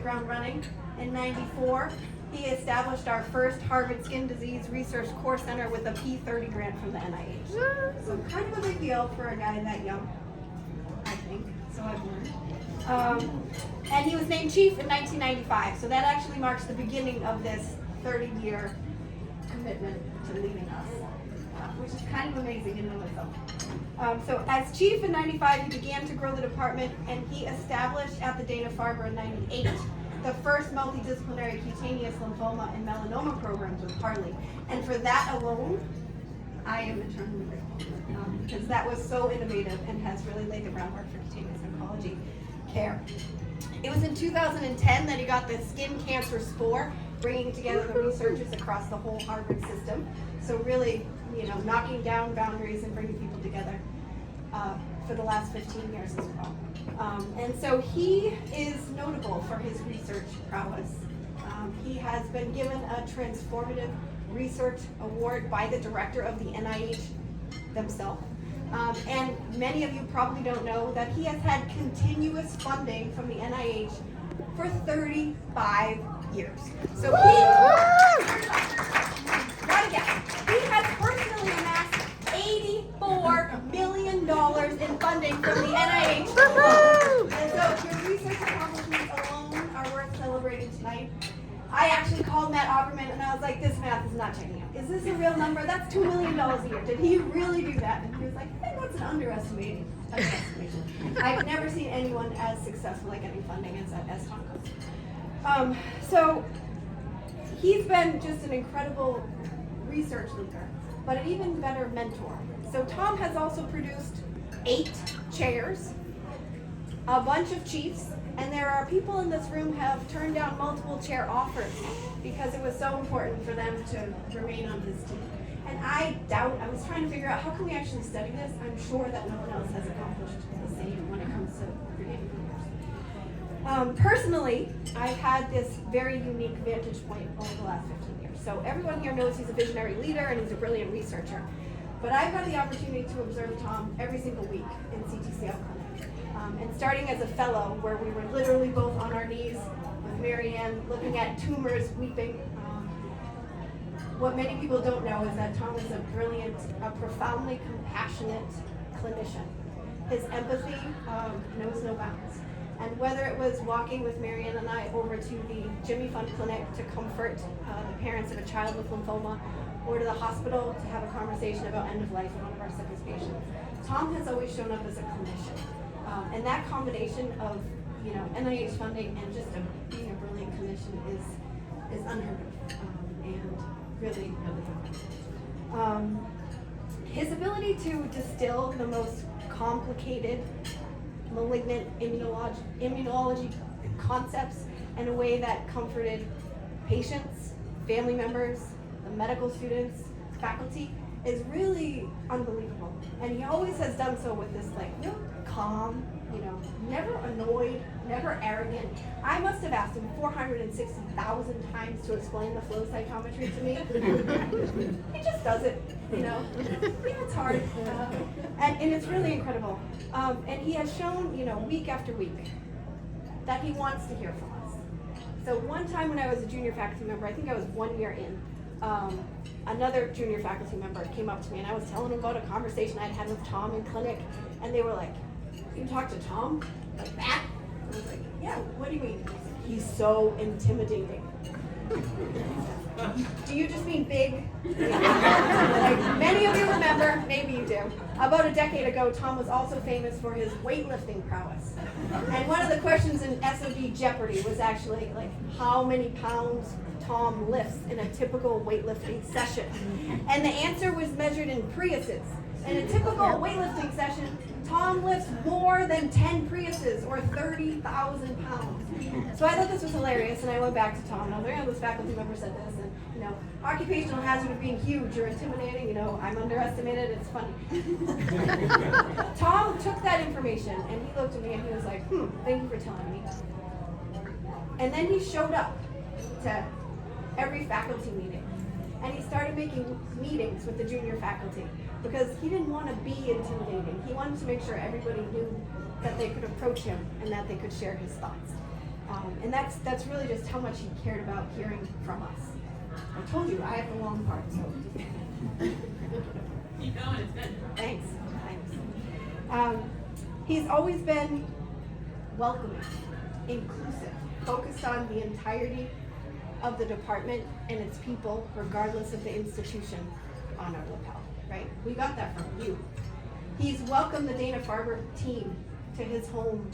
ground running. In '94, he established our first Harvard Skin Disease Research Core Center with a P30 grant from the NIH. So kind of a big deal for a guy that young, I think, so I've learned. And he was named chief in 1995, so that actually marks the beginning of this 30-year commitment to leading us, which is kind of amazing in and of itself. So as chief in '95, he began to grow the department, and he established at the Dana-Farber in '98 the first multidisciplinary cutaneous lymphoma and melanoma programs with Harley. And for that alone, I am eternally grateful, because that was so innovative and has really laid the groundwork for cutaneous oncology care. It was in 2010 that he got the skin cancer spore, bringing together the researchers across the whole Harvard system. So really, knocking down boundaries and bringing people together for the last 15 years as well. And so he is notable for his research prowess. He has been given a transformative research award by the director of the NIH themselves. And many of you probably don't know that he has had continuous funding from the NIH for 35 years. So he has personally amassed $84 million in funding from the NIH. And so your research accomplishments alone are worth celebrating tonight. I actually called Matt Opperman and I was like, this math is not checking out. Is this a real number? That's $2 million a year. Did he really do that? And he was like, hey, that's an underestimation. I've never seen anyone as successful at getting funding as Tom Cook. So he's been just an incredible research leader, but an even better mentor. So Tom has also produced 8 chairs, a bunch of chiefs, and there are people in this room have turned down multiple chair offers because it was so important for them to remain on his team. And I was trying to figure out how can we actually study this. I'm sure that no one else has accomplished the same when it comes to creating leaders. Personally, I've had this very unique vantage point over the last 15 years. So everyone here knows he's a visionary leader and he's a brilliant researcher. But I've had the opportunity to observe Tom every single week in CTCL clinic. And starting as a fellow, where we were literally both on our knees with Marianne, looking at tumors, weeping. What many people don't know is that Tom is a brilliant, profoundly compassionate clinician. His empathy knows no bounds. And whether it was walking with Marianne and I over to the Jimmy Fund Clinic to comfort the parents of a child with lymphoma, or to the hospital to have a conversation about end of life in one of our sickest patients, Tom has always shown up as a clinician. And that combination of NIH funding and just being a brilliant clinician is unheard of, and really, really hard. His ability to distill the most complicated malignant immunology concepts in a way that comforted patients, family members, the medical students, faculty, is really unbelievable. And he always has done so with this real calm, never annoyed, never arrogant. I must have asked him 460,000 times to explain the flow cytometry to me. He just does it, it's hard. And it's really incredible. And he has shown, week after week, that he wants to hear from us. So one time when I was a junior faculty member, I think I was 1 year in, another junior faculty member came up to me and I was telling them about a conversation I'd had with Tom in clinic, and they were like, you talk to Tom like that? I was like, yeah, what do you mean? He's so intimidating. Do you just mean big? Many of you remember, maybe you do. About a decade ago, Tom was also famous for his weightlifting prowess. And one of the questions in SOD Jeopardy was actually how many pounds Tom lifts in a typical weightlifting session. And the answer was measured in Priuses. In a typical weightlifting session, Tom lifts more than 10 Priuses, or 30,000 pounds. So I thought this was hilarious, and I went back to Tom. Now, this faculty member said this, and occupational hazard of being huge or intimidating, I'm underestimated, it's funny. Tom took that information, and he looked at me, and he was like, thank you for telling me. And then he showed up to every faculty meeting. And he started making meetings with the junior faculty because he didn't want to be intimidating. He wanted to make sure everybody knew that they could approach him and that they could share his thoughts. And that's really just how much he cared about hearing from us. I told you, I have the long part, so. Keep going, it's good. Thanks. He's always been welcoming, inclusive, focused on the entirety of the department and its people, regardless of the institution on our lapel, right? We got that from you. He's welcomed the Dana-Farber team to his home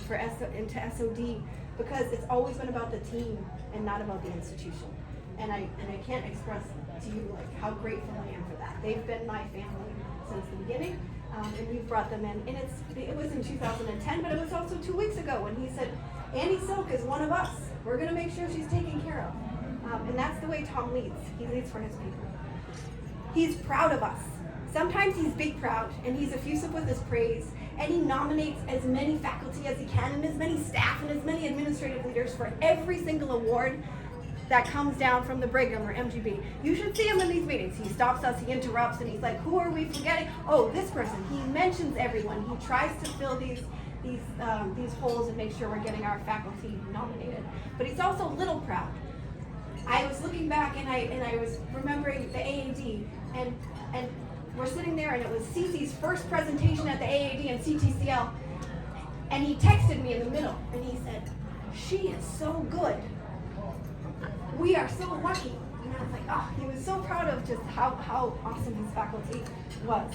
into SOD because it's always been about the team and not about the institution. And I can't express to you like how grateful I am for that. They've been my family since the beginning, and we've brought them in. And it was in 2010, but it was also 2 weeks ago when he said, Annie Silk is one of us. We're gonna make sure she's taken care of. And that's the way Tom leads. He leads for his people. He's proud of us. Sometimes he's big proud, and he's effusive with his praise, and he nominates as many faculty as he can, and as many staff, and as many administrative leaders for every single award that comes down from the Brigham or MGB. You should see him in these meetings. He stops us, he interrupts, and he's like, who are we forgetting? Oh, this person. He mentions everyone. He tries to fill these holes and make sure we're getting our faculty nominated. But he's also a little proud. I was looking back and I was remembering the AAD, and we're sitting there, and it was Cece's first presentation at the AAD and CTCL, and he texted me in the middle, and he said, she is so good. We are so lucky. And I was like, oh, he was so proud of just how awesome his faculty was.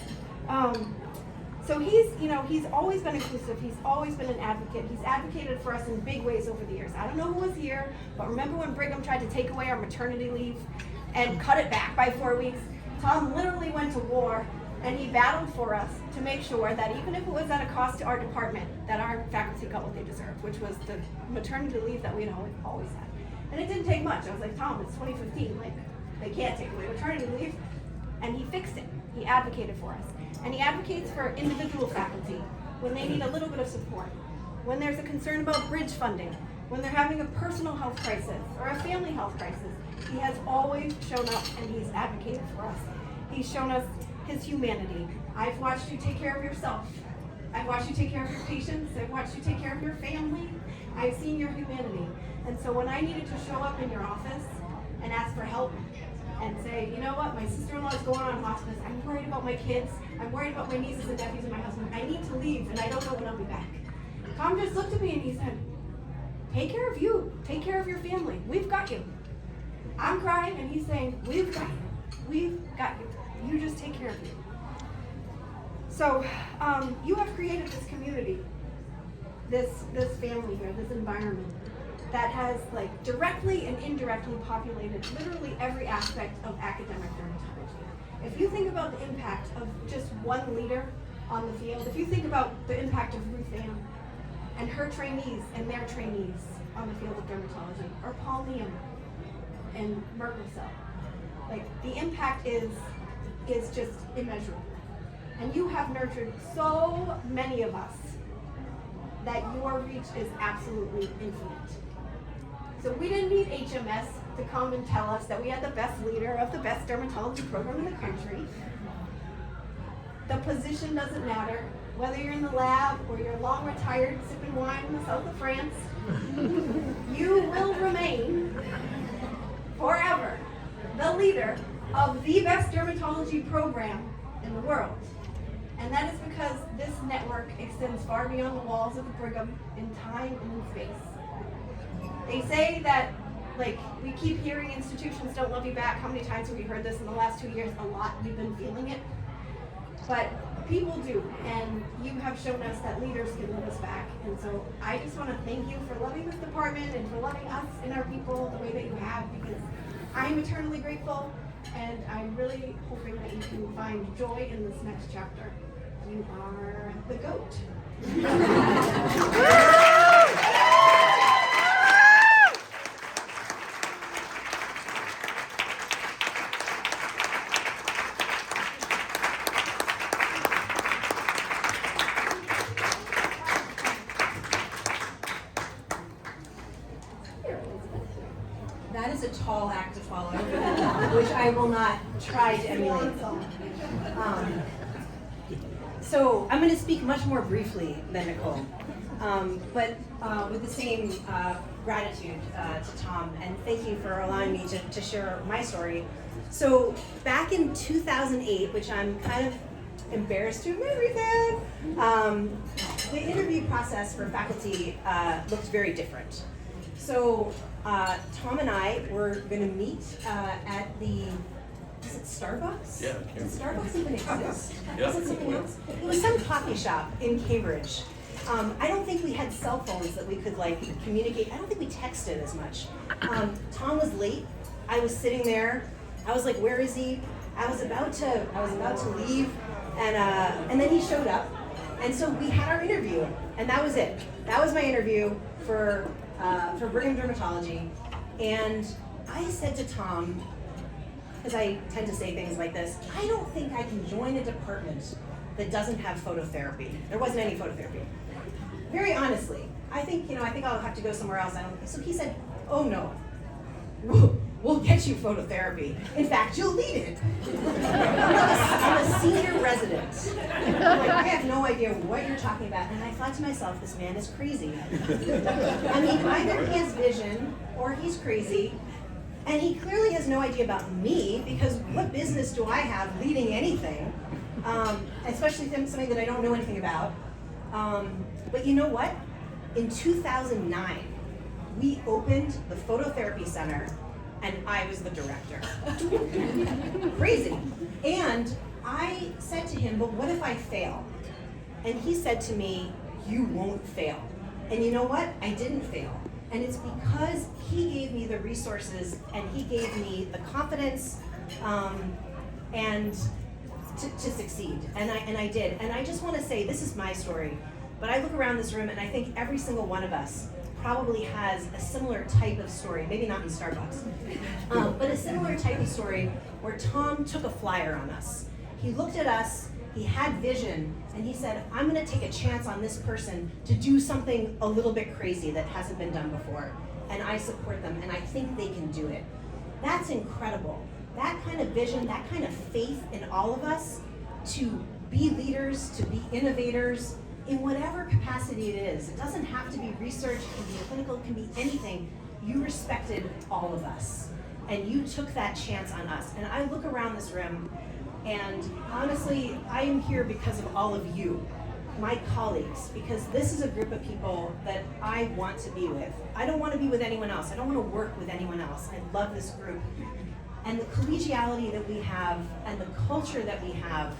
So he's always been inclusive. He's always been an advocate. He's advocated for us in big ways over the years. I don't know who was here, but remember when Brigham tried to take away our maternity leave and cut it back by 4 weeks? Tom literally went to war, and he battled for us to make sure that even if it was at a cost to our department, that our faculty got what they deserved, which was the maternity leave that we had always had. And it didn't take much. I was like, Tom, it's 2015. Like, they can't take away maternity leave. And he fixed it. He advocated for us. And he advocates for individual faculty when they need a little bit of support, when there's a concern about bridge funding, when they're having a personal health crisis or a family health crisis. He has always shown up, and he's advocated for us. He's shown us his humanity. I've watched you take care of yourself. I've watched you take care of your patients. I've watched you take care of your family. I've seen your humanity. And so when I needed to show up in your office and ask for help and say, you know what, my sister-in-law is going on hospice. I'm worried about my kids. I'm worried about my nieces and nephews and my husband. I need to leave, and I don't know when I'll be back. Tom just looked at me and he said, take care of you. Take care of your family. We've got you. I'm crying, and he's saying, we've got you. We've got you. You just take care of you. So you have created this community, this family here, this environment that has like directly and indirectly populated literally every aspect of academic dermatology. If you think about the impact of just one leader on the field, if you think about the impact of Ruth Ann and her trainees and their trainees on the field of dermatology, or Paul Neum and Merkel Cell, like the impact is just immeasurable. And you have nurtured so many of us that your reach is absolutely infinite. So we didn't need HMS to come and tell us that we had the best leader of the best dermatology program in the country. The position doesn't matter, whether you're in the lab or you're long retired sipping wine in the south of France, you will remain forever the leader of the best dermatology program in the world. And that is because this network extends far beyond the walls of the Brigham in time and in space. They say that, like, we keep hearing institutions don't love you back. How many times have we heard this in the last 2 years? A lot. We've been feeling it. But people do, and you have shown us that leaders can love us back. And so I just want to thank you for loving this department and for loving us and our people the way that you have, because I am eternally grateful, and I'm really hoping that you can find joy in this next chapter. You are the GOAT. That is a tall act to follow, which I will not try to emulate. So I'm going to speak much more briefly than Nicole, but with the same gratitude to Tom, and thank you for allowing me to share my story. So back in 2008, which I'm kind of embarrassed to admit we've had, the interview process for faculty looked very different. So Tom and I were going to meet at the, is it Starbucks? Yeah. Does Starbucks even exist? Yeah. Was it something else? It was some coffee shop in Cambridge. I don't think we had cell phones that we could like communicate. I don't think we texted as much. Tom was late. I was sitting there. I was like, where is he? I was about to leave, and then he showed up, and so we had our interview, and that was it. That was my interview for Brigham Dermatology, and I said to Tom, because I tend to say things like this, I don't think I can join a department that doesn't have phototherapy. There wasn't any phototherapy. Very honestly, I think I'll have to go somewhere else. So he said, oh no, we'll get you phototherapy. In fact, you'll lead it. I'm a senior resident. I'm like, I have no idea what you're talking about. And I thought to myself, this man is crazy. I mean, either he has vision or he's crazy. And he clearly has no idea about me, because what business do I have leading anything? Especially something that I don't know anything about. But you know what? In 2009, we opened the Phototherapy Center, and I was the director. Crazy. And I said to him, but what if I fail? And he said to me, you won't fail. And you know what? I didn't fail. And it's because he gave me the resources, and he gave me the confidence, and to succeed. And I did. And I just want to say, this is my story, but I look around this room and I think every single one of us probably has a similar type of story, maybe not in Starbucks, but a similar type of story where Tom took a flyer on us. He looked at us, he had vision, and he said, I'm gonna take a chance on this person to do something a little bit crazy that hasn't been done before. And I support them, and I think they can do it. That's incredible. That kind of vision, that kind of faith in all of us to be leaders, to be innovators, in whatever capacity it is. It doesn't have to be research, it can be clinical, it can be anything. You respected all of us, and you took that chance on us. And I look around this room, and honestly, I am here because of all of you, my colleagues, because this is a group of people that I want to be with. I don't want to be with anyone else. I don't want to work with anyone else. I love this group. And the collegiality that we have and the culture that we have,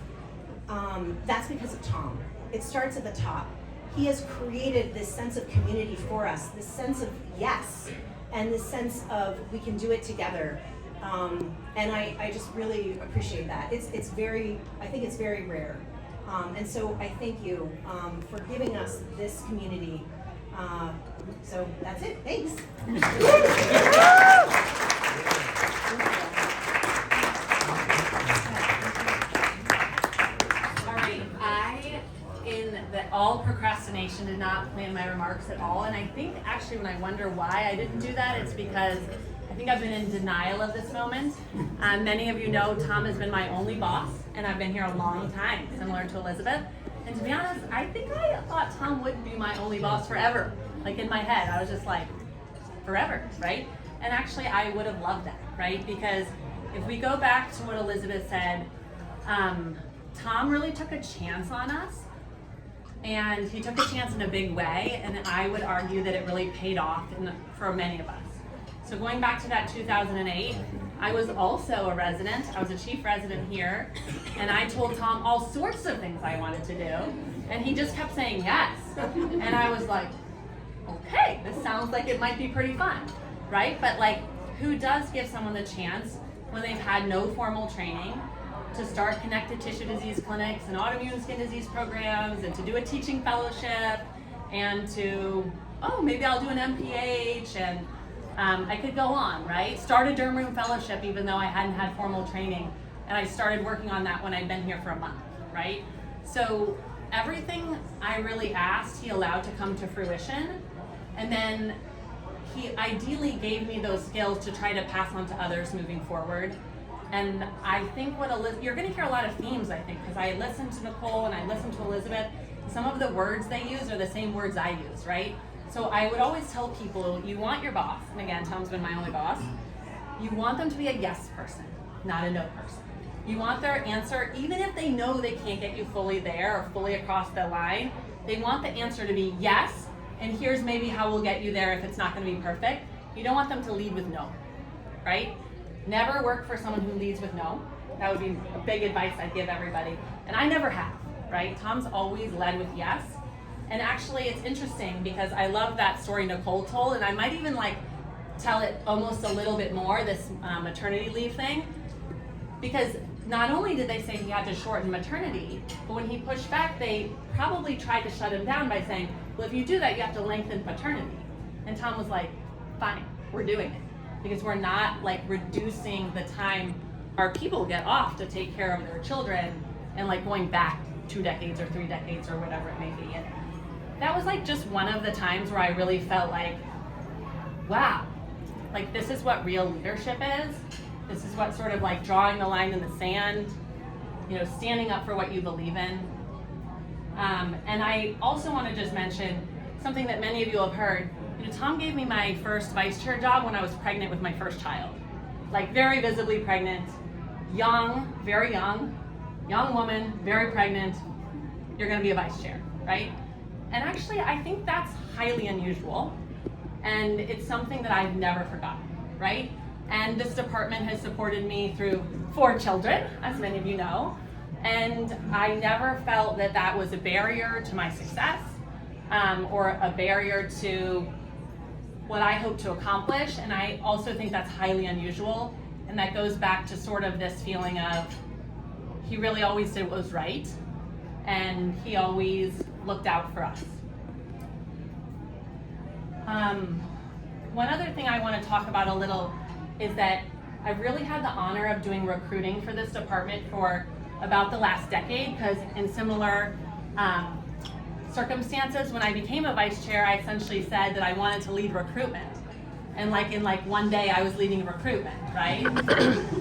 that's because of Tom. It starts at the top. He has created this sense of community for us, this sense of yes, and this sense of we can do it together. And I just really appreciate that. I think it's very rare. And so I thank you for giving us this community. So that's it, thanks. All procrastination, did not plan my remarks at all, and I think actually when I wonder why I didn't do that, it's because I think I've been in denial of this moment. Many of you know Tom has been my only boss, and I've been here a long time, similar to Elizabeth. And to be honest, I think I thought Tom would be my only boss forever. Like in my head, I was just like, forever, right? And actually I would have loved that, right? Because if we go back to what Elizabeth said, Tom really took a chance on us. And he took a chance in a big way, and I would argue that it really paid off for many of us. So going back to that 2008, I was also a resident. I was a chief resident here, and I told Tom all sorts of things I wanted to do, and he just kept saying yes. And I was like, okay, this sounds like it might be pretty fun, right? But like, who does give someone the chance when they've had no formal training to start connective tissue disease clinics and autoimmune skin disease programs, and to do a teaching fellowship, and to, oh, maybe I'll do an MPH, and I could go on, right? Start a derm room fellowship even though I hadn't had formal training, and I started working on that when I'd been here for a month, right? So everything I really asked, he allowed to come to fruition, and then he ideally gave me those skills to try to pass on to others moving forward. And I think you're going to hear a lot of themes, I think, because I listened to Nicole and I listened to Elizabeth. Some of the words they use are the same words I use, right? So I would always tell people, you want your boss, and again, Tom's been my only boss, you want them to be a yes person, not a no person. You want their answer, even if they know they can't get you fully there or fully across the line, they want the answer to be yes, and here's maybe how we'll get you there if it's not gonna be perfect. You don't want them to lead with no, right? Never work for someone who leads with no. That would be a big advice I'd give everybody. And I never have, right? Tom's always led with yes. And actually it's interesting because I love that story Nicole told, and I might even like tell it almost a little bit more, this maternity leave thing. Because not only did they say he had to shorten maternity, but when he pushed back, they probably tried to shut him down by saying, well, if you do that, you have to lengthen paternity. And Tom was like, fine, we're doing it. Because we're not like reducing the time our people get off to take care of their children and like going back 2 decades or 3 decades or whatever it may be. And that was like just one of the times where I really felt like, wow, like this is what real leadership is. This is what sort of like drawing the line in the sand, you know, standing up for what you believe in. And I also want to just mention something that many of you have heard. You know, Tom gave me my first vice chair job when I was pregnant with my first child. Like very visibly pregnant, young, very young woman, very pregnant, you're gonna be a vice chair, right? And actually, I think that's highly unusual. And it's something that I've never forgotten, right? And this department has supported me through 4 children, as many of you know. And I never felt that that was a barrier to my success or a barrier to what I hope to accomplish. And I also think that's highly unusual. And that goes back to sort of this feeling of he really always did what was right. And he always looked out for us. One other thing I want to talk about a little is that I've really had the honor of doing recruiting for this department for about the last decade, because in similar circumstances, when I became a vice chair, I essentially said that I wanted to lead recruitment. And in one day I was leading recruitment, right?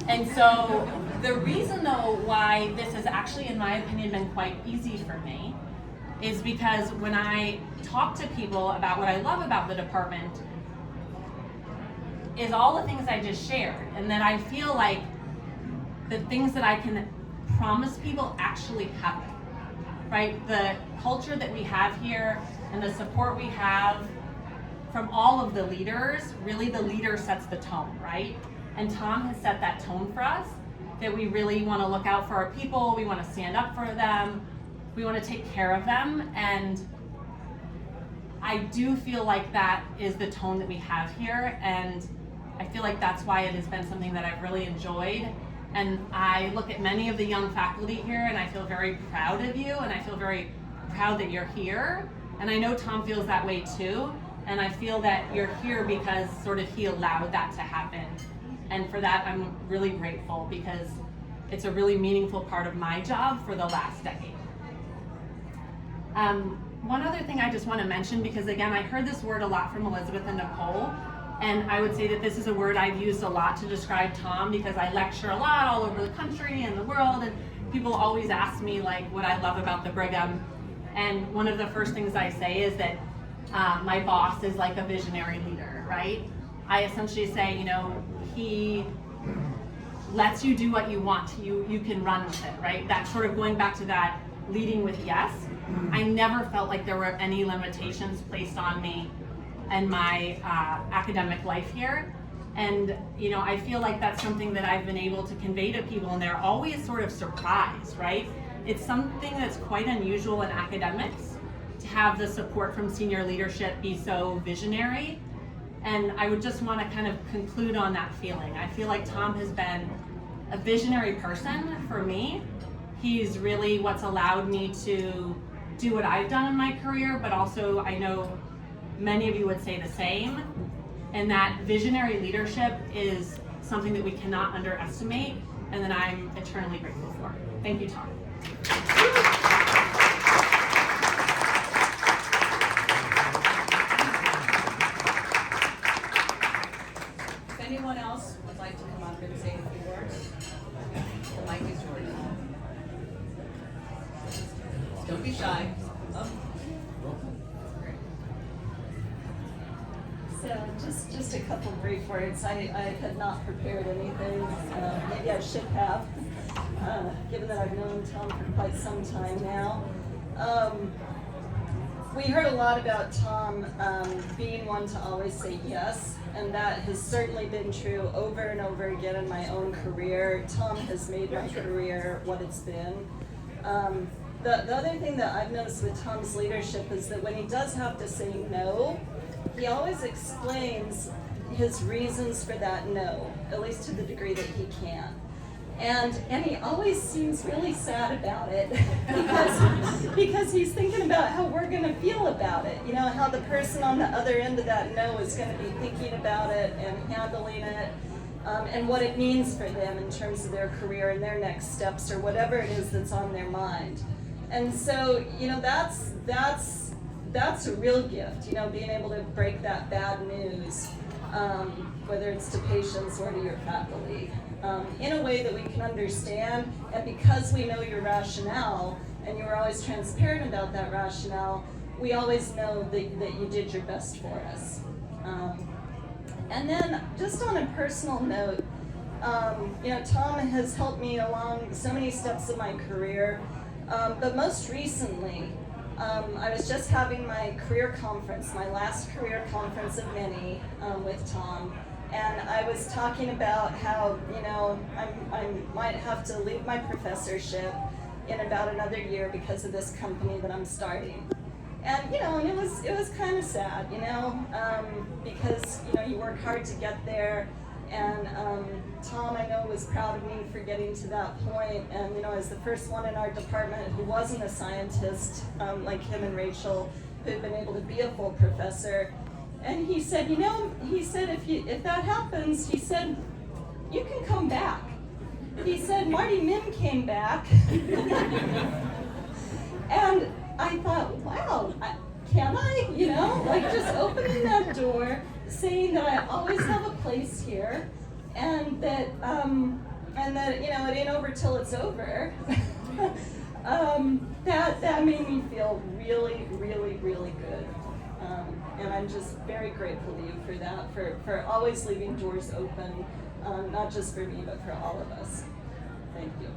And so the reason though why this has actually, in my opinion, been quite easy for me is because when I talk to people about what I love about the department is all the things I just shared, and that I feel like the things that I can promise people actually happen, right? The culture that we have here and the support we have from all of the leaders, really the leader sets the tone, right? And Tom has set that tone for us, that we really want to look out for our people, we want to stand up for them, we want to take care of them, and I do feel like that is the tone that we have here, and I feel like that's why it has been something that I've really enjoyed. And I look at many of the young faculty here and I feel very proud of you, and I feel very proud that you're here. And I know Tom feels that way too. And I feel that you're here because sort of he allowed that to happen. And for that, I'm really grateful because it's a really meaningful part of my job for the last decade. One other thing I just want to mention, because again, I heard this word a lot from Elizabeth and Nicole, and I would say that this is a word I've used a lot to describe Tom because I lecture a lot all over the country and the world, and people always ask me like what I love about the Brigham. And one of the first things I say is that my boss is like a visionary leader, right? I essentially say, you know, he lets you do what you want. You can run with it, right? That sort of going back to that leading with yes. I never felt like there were any limitations placed on me and my academic life here. And you know, I feel like that's something that I've been able to convey to people, and they're always sort of surprised, right? It's something that's quite unusual in academics to have the support from senior leadership be so visionary. And I would just want to kind of conclude on that feeling. I feel like Tom has been a visionary person for me. He's really what's allowed me to do what I've done in my career, but also I know many of you would say the same, and that visionary leadership is something that we cannot underestimate and that I'm eternally grateful for. Thank you, Tom. If anyone else would like to come up and say a few words, the mic is yours. Don't be shy. Oh. just a couple brief words. I had not prepared anything. Maybe I should have, given that I've known Tom for quite some time now. We heard a lot about Tom being one to always say yes, and that has certainly been true over and over again in my own career. Tom has made my career what it's been. The other thing that I've noticed with Tom's leadership is that when he does have to say no, he always explains his reasons for that no, at least to the degree that he can. And he always seems really sad about it because he's thinking about how we're going to feel about it. You know, how the person on the other end of that no is going to be thinking about it and handling it, and what it means for them in terms of their career and their next steps or whatever it is that's on their mind. And so, you know, that's a real gift, you know, being able to break that bad news, whether it's to patients or to your faculty, in a way that we can understand. And because we know your rationale, and you were always transparent about that rationale, we always know that you did your best for us. And then, just on a personal note, you know, Tom has helped me along so many steps of my career. But most recently, I was just having my career conference, my last career conference of many, with Tom, and I was talking about how, you know, I might have to leave my professorship in about another year because of this company that I'm starting. And, you know, and it was kind of sad, you know, because, you know, you work hard to get there. And Tom, I know, was proud of me for getting to that point. And, you know, as the first one in our department who wasn't a scientist, like him and Rachel, who had been able to be a full professor. And he said, you know, he said, if that happens, he said, you can come back. He said, Marty Min came back. And I thought, wow, can I? You know, like just opening that door, saying that I always have a place here, and that you know, it ain't over till it's over. That made me feel really, really, really good. And I'm just very grateful to you for that, for always leaving doors open, not just for me, but for all of us. Thank you.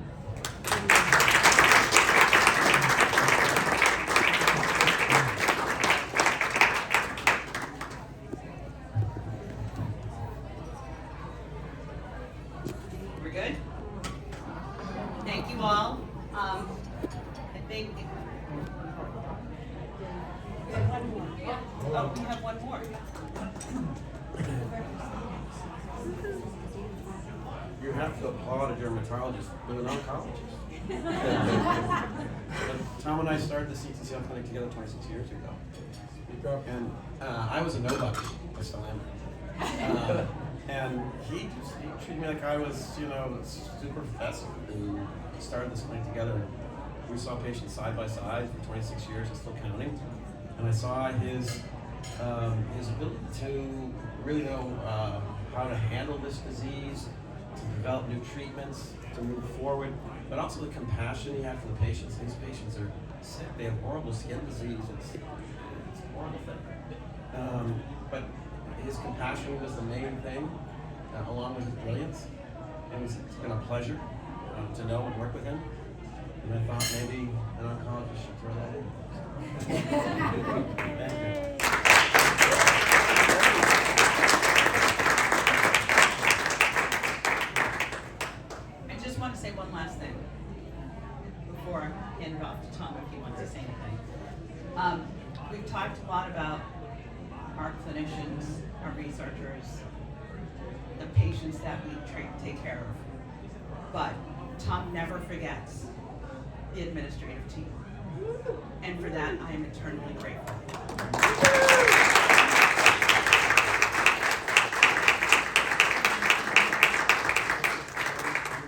We're good? Thank you all. I think. Oh, we have one more. You have to applaud a dermatologist with an oncologist. Tom and I started the CTCL clinic together 26 years ago. And I was a nobody. I still am. And he treated me like I was, you know, a super professor. And we started this clinic together. We saw patients side by side for 26 years and still counting. And I saw his ability to really know how to handle this disease, to develop new treatments, to move forward, but also the compassion he had for the patients. These patients are sick, they have horrible skin disease, it's a horrible thing. But his compassion was the main thing, along with his brilliance. And it's been a pleasure to know and work with him. And I thought maybe an oncologist should throw that in. Thank you. I just want to say one last thing before I hand it off to Tom if he wants to say anything. We've talked a lot about our clinicians, our researchers, the patients that we take care of. But Tom never forgets the administrative team. And for that, I am eternally grateful.